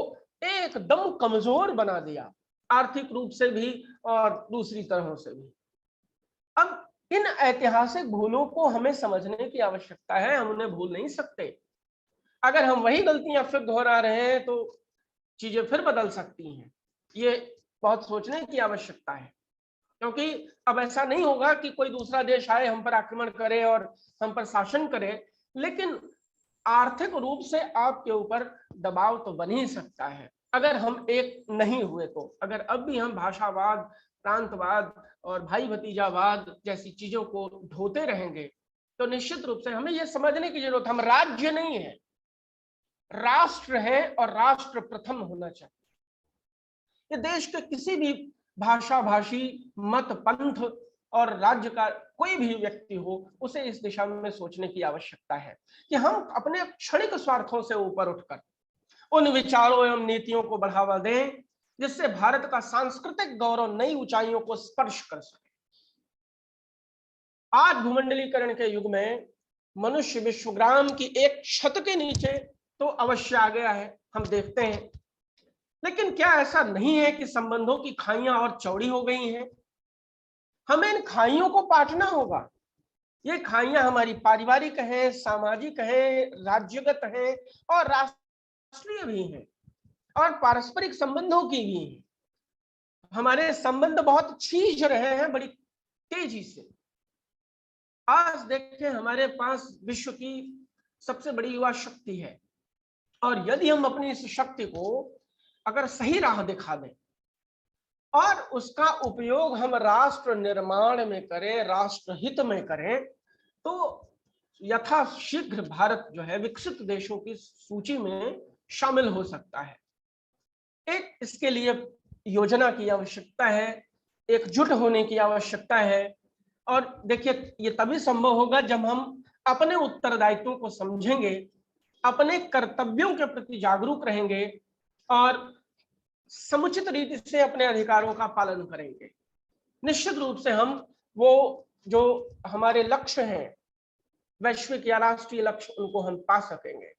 एकदम कमजोर बना दिया, आर्थिक रूप से भी और दूसरी तरहों से भी। अब इन ऐतिहासिक भूलों को हमें समझने की आवश्यकता है, हम उन्हें भूल नहीं सकते। अगर हम वही गलतियां फिर दोहरा रहे हैं तो चीजें फिर बदल सकती हैं। ये बहुत सोचने की आवश्यकता है, क्योंकि अब ऐसा नहीं होगा कि कोई दूसरा देश आए हम पर आक्रमण करे और हम पर शासन करे, लेकिन आर्थिक रूप से आपके ऊपर दबाव तो बन ही सकता है अगर हम एक नहीं हुए तो। अगर अब भी हम भाषावाद, प्रांतवाद और भाई भतीजावाद जैसी चीजों को ढोते रहेंगे तो निश्चित रूप से हमें यह समझने की जरूरत, हम राज्य नहीं है, राष्ट्र है और राष्ट्र प्रथम होना चाहिए। ये देश के किसी भी भाषा भाषी, मत, पंथ और राज्य का कोई भी व्यक्ति हो, उसे इस दिशा में सोचने की आवश्यकता है कि हम अपने क्षणिक स्वार्थों से ऊपर उठकर उन विचारों एवं नीतियों को बढ़ावा दें जिससे भारत का सांस्कृतिक गौरव नई ऊंचाइयों को स्पर्श कर सके। आज भूमंडलीकरण के युग में मनुष्य विश्वग्राम की एक छत के नीचे तो अवश्य आ गया है, हम देखते हैं, लेकिन क्या ऐसा नहीं है कि संबंधों की खाइयां और चौड़ी हो गई हैं? हमें इन खाइयों को पाटना होगा। ये खाइयां हमारी पारिवारिक हैं, सामाजिक हैं, राज्यगत हैं और राष्ट्रीय भी हैं और पारस्परिक संबंधों की भी हैं। हमारे संबंध बहुत छीज रहे हैं बड़ी तेजी से। आज देखें, हमारे पास विश्व की सबसे बड़ी युवा शक्ति है और यदि हम अपनी इस शक्ति को अगर सही राह दिखा दें और उसका उपयोग हम राष्ट्र निर्माण में करें, राष्ट्र हित में करें, तो यथाशीघ्र भारत जो है विकसित देशों की सूची में शामिल हो सकता है। एक इसके लिए योजना की आवश्यकता है, एकजुट होने की आवश्यकता है और देखिए ये तभी संभव होगा जब हम अपने उत्तरदायित्वों को समझेंगे, अपने कर्तव्यों के प्रति जागरूक रहेंगे और समुचित रीति से अपने अधिकारों का पालन करेंगे। निश्चित रूप से हम वो जो हमारे लक्ष्य हैं, वैश्विक या राष्ट्रीय लक्ष्य, उनको हम पा सकेंगे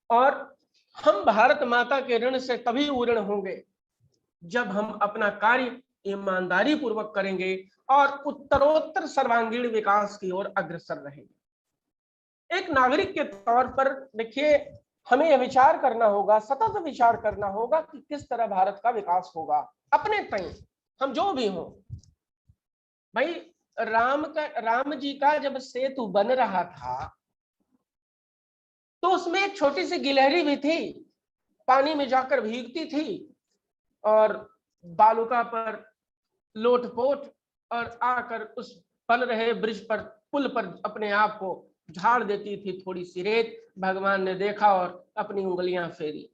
और हम भारत माता के ऋण से तभी उऋण होंगे जब हम अपना कार्य ईमानदारी पूर्वक करेंगे और उत्तरोत्तर सर्वांगीण विकास की ओर अग्रसर रहेंगे। एक नागरिक के तौर पर देखिए, हमें यह विचार करना होगा, सतत विचार करना होगा कि किस तरह भारत का विकास होगा अपने तय, हम जो भी हो। भाई राम जी का जब सेतु बन रहा था तो उसमें एक छोटी सी गिलहरी भी थी, पानी में जाकर भीगती थी और बालुका पर लोटपोट और आकर उस बन रहे ब्रिज पर, पुल पर अपने आप को झाड़ देती थी थोड़ी सी रेत। भगवान ने देखा और अपनी उंगलियां फेरी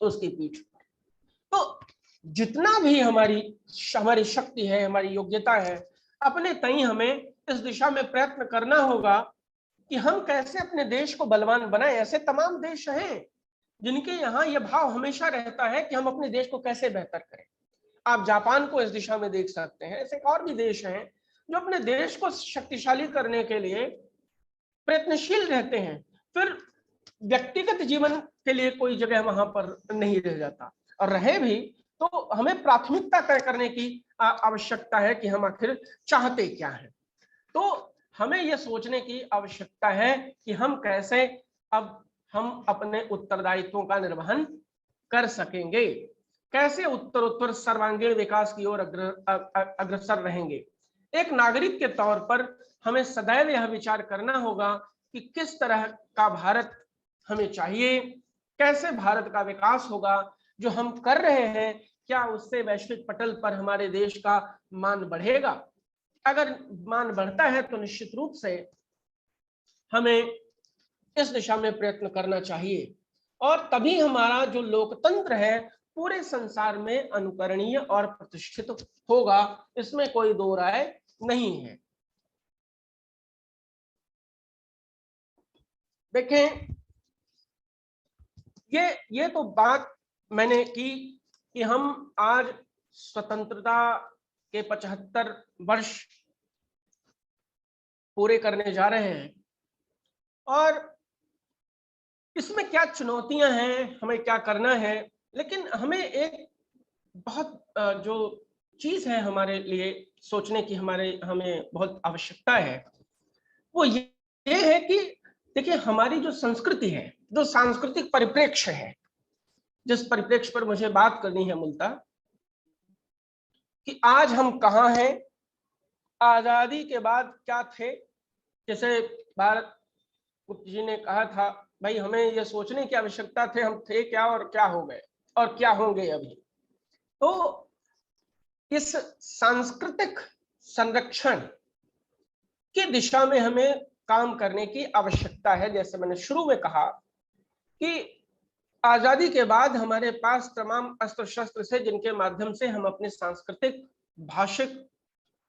उसकी पीठ पर। तो जितना भी हमारी शक्ति है, हमारी योग्यता है, अपने तई हमें इस दिशा में प्रयत्न करना होगा कि हम कैसे अपने देश को बलवान बनाएं। ऐसे तमाम देश हैं जिनके यहाँ यह भाव हमेशा रहता है कि हम अपने देश को कैसे बेहतर करें। आप जापान को इस दिशा में देख सकते हैं। ऐसे और भी देश हैं जो अपने देश को शक्तिशाली करने के लिए प्रयत्नशील रहते हैं, फिर व्यक्तिगत जीवन के लिए कोई जगह वहां पर नहीं रह जाता, और रहे भी तो हमें प्राथमिकता तय करने की आवश्यकता है कि हम आखिर चाहते क्या हैं। तो हमें यह सोचने की आवश्यकता है कि हम कैसे अब हम अपने उत्तरदायित्वों का निर्वहन कर सकेंगे, कैसे उत्तरोत्तर सर्वांगीण विकास की ओर अग्रसर रहेंगे। एक नागरिक के तौर पर हमें सदैव यह विचार करना होगा कि किस तरह का भारत हमें चाहिए, कैसे भारत का विकास होगा, जो हम कर रहे हैं क्या उससे वैश्विक पटल पर हमारे देश का मान बढ़ेगा। अगर मान बढ़ता है तो निश्चित रूप से हमें इस दिशा में प्रयत्न करना चाहिए और तभी हमारा जो लोकतंत्र है पूरे संसार में अनुकरणीय और प्रतिष्ठित होगा, इसमें कोई दो राय नहीं है। देखें, ये तो बात मैंने की कि हम आज स्वतंत्रता के 75 वर्ष पूरे करने जा रहे हैं और इसमें क्या चुनौतियां हैं, हमें क्या करना है, लेकिन हमें एक बहुत जो चीज है हमारे लिए सोचने की हमें बहुत आवश्यकता है, वो ये है कि देखिए हमारी जो संस्कृति है जो सांस्कृतिक परिप्रेक्ष्य है, जिस परिप्रेक्ष्य पर मुझे बात करनी है मूलतः, कि आज हम कहाँ हैं, आजादी के बाद क्या थे। जैसे भारत गुप्त जी ने कहा था, भाई हमें यह सोचने की आवश्यकता थे हम थे क्या और क्या हो गए और क्या होंगे अभी। तो इस सांस्कृतिक संरक्षण की दिशा में हमें काम करने की आवश्यकता है। जैसे मैंने शुरू में कहा कि आजादी के बाद हमारे पास तमाम अस्त्र शस्त्र से जिनके माध्यम से हम अपने सांस्कृतिक, भाषिक,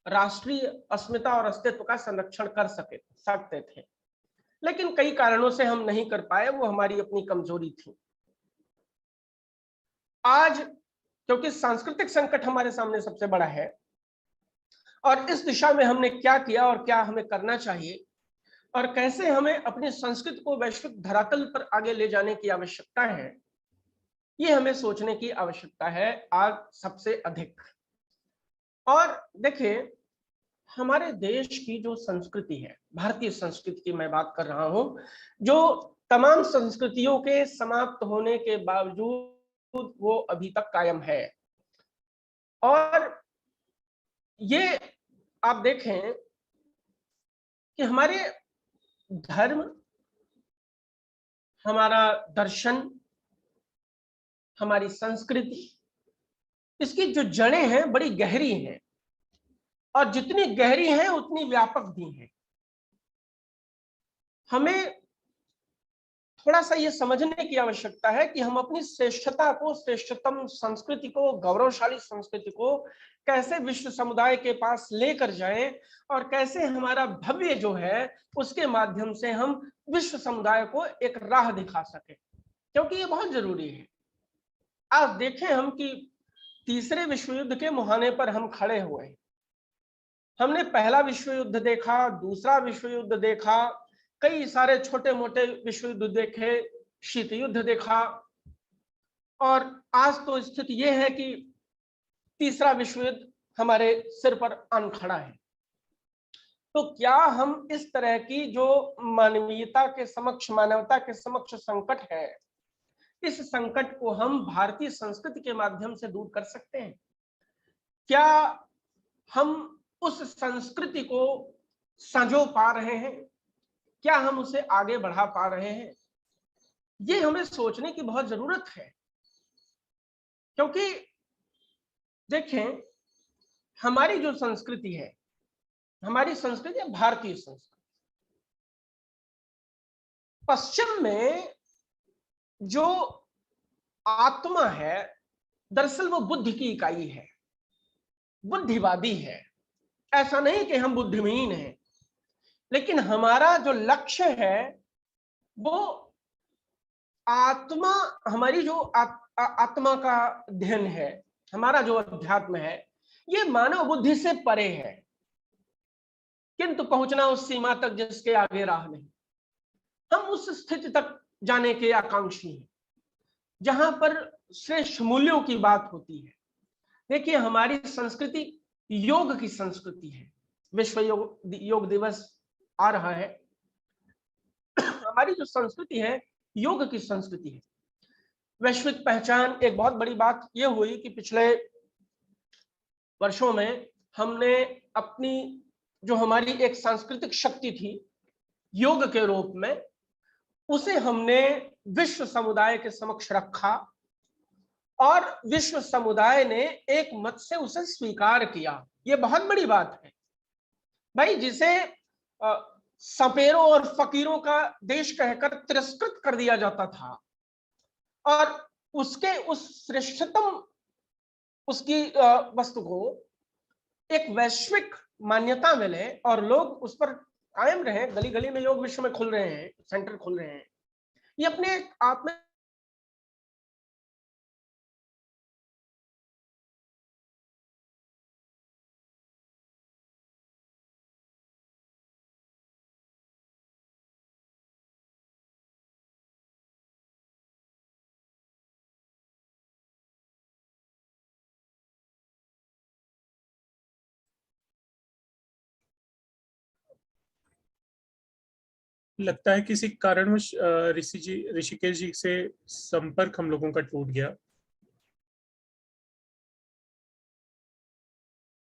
राष्ट्रीय अस्मिता और अस्तित्व का संरक्षण कर सकते थे, लेकिन कई कारणों से हम नहीं कर पाए। वो हमारी अपनी कमजोरी थी। आज क्योंकि सांस्कृतिक संकट हमारे सामने सबसे बड़ा है और इस दिशा में हमने क्या किया और क्या हमें करना चाहिए और कैसे हमें अपनी संस्कृति को वैश्विक धरातल पर आगे ले जाने की आवश्यकता है, ये हमें सोचने की आवश्यकता है आज सबसे अधिक। और देखिए, हमारे देश की जो संस्कृति है, भारतीय संस्कृति की मैं बात कर रहा हूं, जो तमाम संस्कृतियों के समाप्त होने के बावजूद वो अभी तक कायम है। और ये आप देखें कि हमारे धर्म, हमारा दर्शन, हमारी संस्कृति, इसकी जो जड़ें हैं बड़ी गहरी हैं और जितनी गहरी हैं उतनी व्यापक भी हैं। हमें थोड़ा सा ये समझने की आवश्यकता है कि हम अपनी श्रेष्ठता को, श्रेष्ठतम संस्कृति को, गौरवशाली संस्कृति को कैसे विश्व समुदाय के पास लेकर जाएं और कैसे हमारा भव्य जो है उसके माध्यम से हम विश्व समुदाय को एक राह दिखा सके, क्योंकि ये बहुत जरूरी है। आज देखें हम कि तीसरे विश्व युद्ध के मुहाने पर हम खड़े हुए हैं। हमने पहला विश्व युद्ध देखा, दूसरा विश्व युद्ध देखा, कई सारे छोटे मोटे विश्व युद्ध देखे, शीत युद्ध देखा, और आज तो स्थिति यह है कि तीसरा विश्व युद्ध हमारे सिर पर आन खड़ा है। तो क्या हम इस तरह की जो मानवीयता के समक्ष, मानवता के समक्ष संकट है, इस संकट को हम भारतीय संस्कृति के माध्यम से दूर कर सकते हैं? क्या हम उस संस्कृति को संजो पा रहे हैं? क्या हम उसे आगे बढ़ा पा रहे हैं? ये हमें सोचने की बहुत जरूरत है। क्योंकि देखें, हमारी जो संस्कृति है, हमारी संस्कृति है भारतीय संस्कृति। पश्चिम में जो आत्मा है, दरअसल वो बुद्धि की इकाई है, बुद्धिवादी है। ऐसा नहीं कि हम बुद्धिहीन हैं, लेकिन हमारा जो लक्ष्य है वो आत्मा, हमारी जो आत्मा का अध्ययन है, हमारा जो अध्यात्म है, ये मानव बुद्धि से परे है, किंतु पहुंचना उस सीमा तक जिसके आगे राह नहीं। हम उस स्थिति तक जाने के आकांक्षी हैं जहां पर श्रेष्ठ मूल्यों की बात होती है। देखिए, हमारी संस्कृति योग की संस्कृति है। विश्व योग दिवस आ रहा है। हमारी जो संस्कृति है योग की संस्कृति है। वैश्विक पहचान, एक बहुत बड़ी बात यह हुई कि पिछले वर्षों में हमने अपनी जो हमारी एक सांस्कृतिक शक्ति थी योग के रूप में, उसे हमने विश्व समुदाय के समक्ष रखा और विश्व समुदाय ने एक मत से उसे स्वीकार किया। ये बहुत बड़ी बात है भाई। जिसे सपेरों और फकीरों का देश कहकर तिरस्कृत कर दिया जाता था और उसके उस श्रेष्ठतम उसकी वस्तु को एक वैश्विक मान्यता मिले और लोग उस पर कायम रहे। गली गली में योग विश्व में खुल रहे हैं, सेंटर खुल रहे हैं। ये अपने आप में लगता है किसी कारणवश ऋषिकेश जी से संपर्क हम लोगों का टूट गया।